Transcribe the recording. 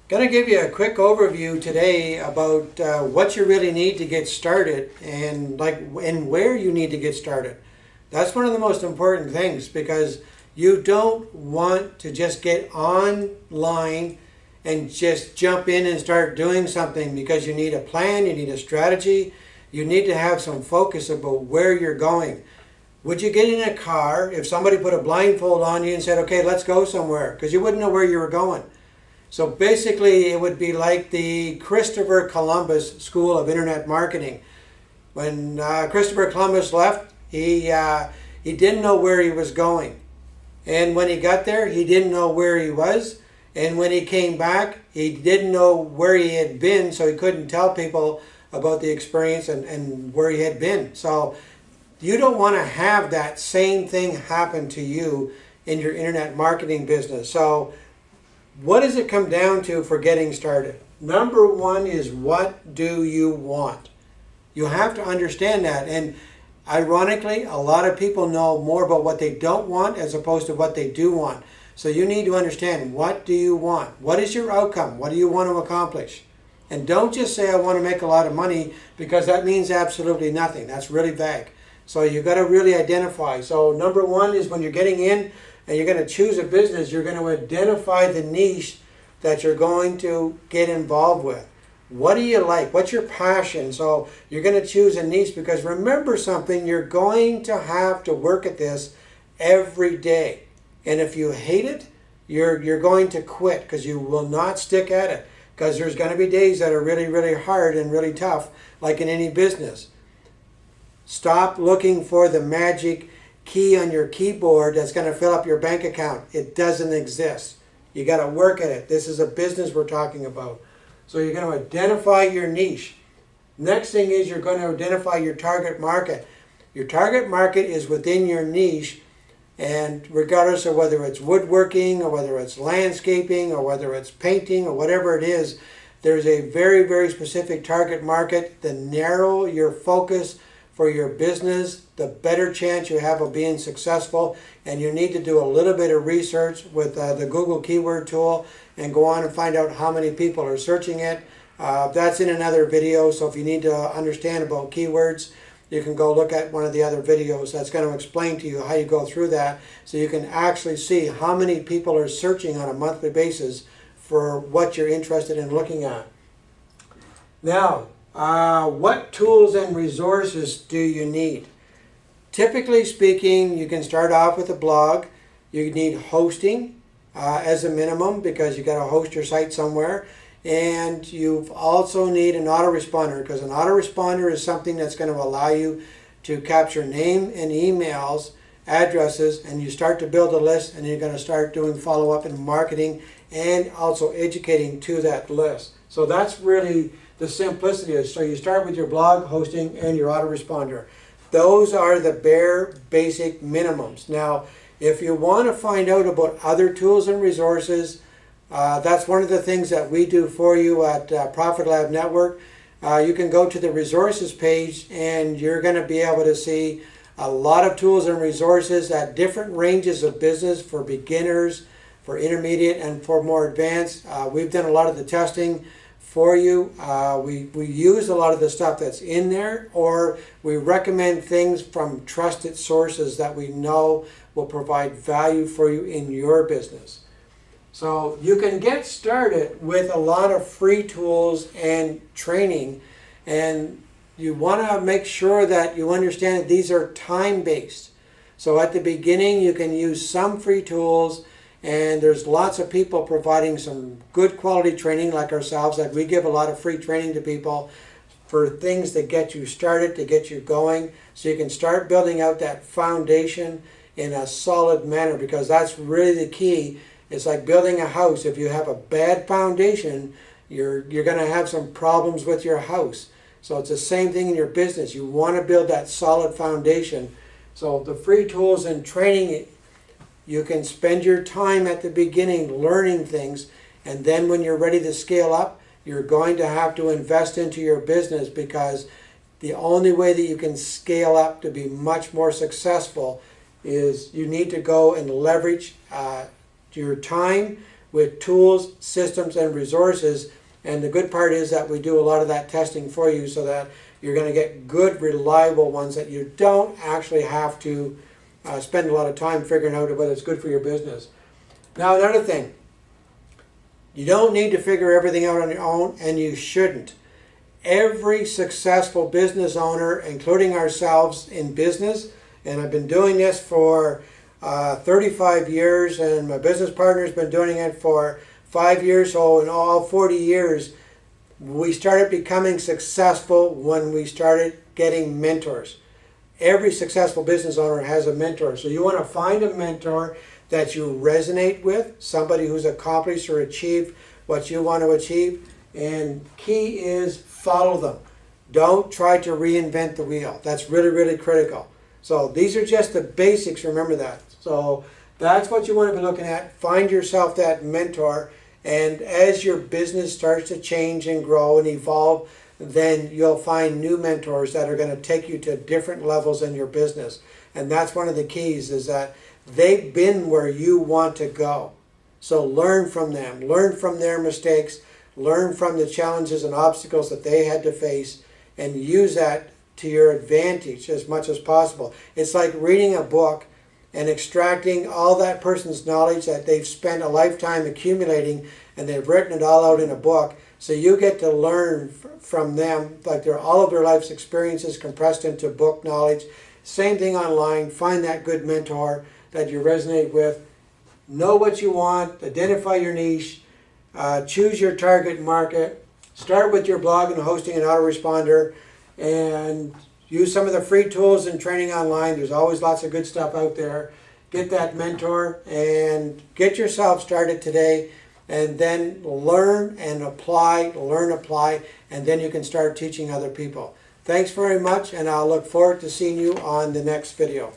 Going to give you a quick overview today about what you really need to get started and where you need to get started. That's one of the most important things because you don't want to just get online and just jump in and start doing something because you need a plan, you need a strategy, you need to have some focus about where you're going. Would you get in a car if somebody put a blindfold on you and said, okay, let's go somewhere? Because you wouldn't know where you were going. So basically, it would be like the Christopher Columbus School of Internet Marketing. When Christopher Columbus left, he didn't know where he was going. And when he got there, he didn't know where he was. And when he came back, he didn't know where he had been, so he couldn't tell people about the experience and where he had been. So you don't want to have that same thing happen to you in your internet marketing business. So what does it come down to for getting started? Number one is, what do you want? You have to understand that. And ironically, a lot of people know more about what they don't want as opposed to what they do want. So you need to understand, what do you want? What is your outcome? What do you want to accomplish? And don't just say, I want to make a lot of money, because that means absolutely nothing. That's really vague. So you've got to really identify. So number one is, when you're getting in and you're going to choose a business, you're going to identify the niche that you're going to get involved with. What do you like? What's your passion? So you're going to choose a niche, because remember something, you're going to have to work at this every day. And if you hate it, you're going to quit, because you will not stick at it. Because there's going to be days that are really, really hard and really tough, like in any business. Stop looking for the magic key on your keyboard that's going to fill up your bank account. It doesn't exist. You got to work at it. This is a business we're talking about. So you're going to identify your niche. Next thing is, you're going to identify your target market. Your target market is within your niche, and regardless of whether it's woodworking or whether it's landscaping or whether it's painting or whatever it is, there's a very, very specific target market. The narrower your focus for your business, the better chance you have of being successful. And you need to do a little bit of research with the Google keyword tool and go on and find out how many people are searching it. That's in another video, so if you need to understand about keywords, you can go look at one of the other videos that's going to explain to you how you go through that, so you can actually see how many people are searching on a monthly basis for what you're interested in looking at. Now, what tools and resources do you need? Typically speaking, you can start off with a blog. You need hosting as a minimum, because you got to host your site somewhere. And you also need an autoresponder, because an autoresponder is something that's going to allow you to capture name and emails, addresses, and you start to build a list, and you're going to start doing follow-up and marketing and also educating to that list. So that's really the simplicity is. So you start with your blog, hosting, and your autoresponder. Those are the bare basic minimums. Now, if you want to find out about other tools and resources, that's one of the things that we do for you at Profit Lab Network. You can go to the resources page, and you're going to be able to see a lot of tools and resources at different ranges of business, for beginners, for intermediate, and for more advanced. We've done a lot of the testing for you. We use a lot of the stuff that's in there, or we recommend things from trusted sources that we know will provide value for you in your business. So you can get started with a lot of free tools and training, and you want to make sure that you understand that these are time-based. So at the beginning, you can use some free tools, and there's lots of people providing some good quality training like ourselves. Like, we give a lot of free training to people for things that get you started, to get you going, so you can start building out that foundation in a solid manner, because that's really the key. It's like building a house. If you have a bad foundation, you're going to have some problems with your house. So it's the same thing in your business. You want to build that solid foundation. So the free tools and training, you can spend your time at the beginning learning things, and then when you're ready to scale up, you're going to have to invest into your business, because the only way that you can scale up to be much more successful is you need to go and leverage your time with tools, systems, and resources. And the good part is that we do a lot of that testing for you so that you're going to get good, reliable ones that you don't actually have to spend a lot of time figuring out whether it's good for your business. Now, another thing, you don't need to figure everything out on your own, and you shouldn't. Every successful business owner, including ourselves in business, and I've been doing this for 35 years, and my business partner's been doing it for 5 years, so in all 40 years, we started becoming successful when we started getting mentors. Every successful business owner has a mentor, so you want to find a mentor that you resonate with, somebody who's accomplished or achieved what you want to achieve, and key is follow them. Don't try to reinvent the wheel. That's really, really critical. So these are just the basics, remember that. So that's what you want to be looking at. Find yourself that mentor, and as your business starts to change and grow and evolve, then you'll find new mentors that are going to take you to different levels in your business. And that's one of the keys, is that they've been where you want to go. So learn from them, learn from their mistakes, learn from the challenges and obstacles that they had to face, and use that to your advantage as much as possible. It's like reading a book and extracting all that person's knowledge that they've spent a lifetime accumulating, and they've written it all out in a book. So you get to learn from them, like they're all of their life's experiences compressed into book knowledge. Same thing online. Find that good mentor that you resonate with. Know what you want, identify your niche, choose your target market, start with your blog and hosting an autoresponder, and use some of the free tools and training online. There's always lots of good stuff out there. Get that mentor and get yourself started today, and then learn and apply, and then you can start teaching other people. Thanks very much, and I'll look forward to seeing you on the next video.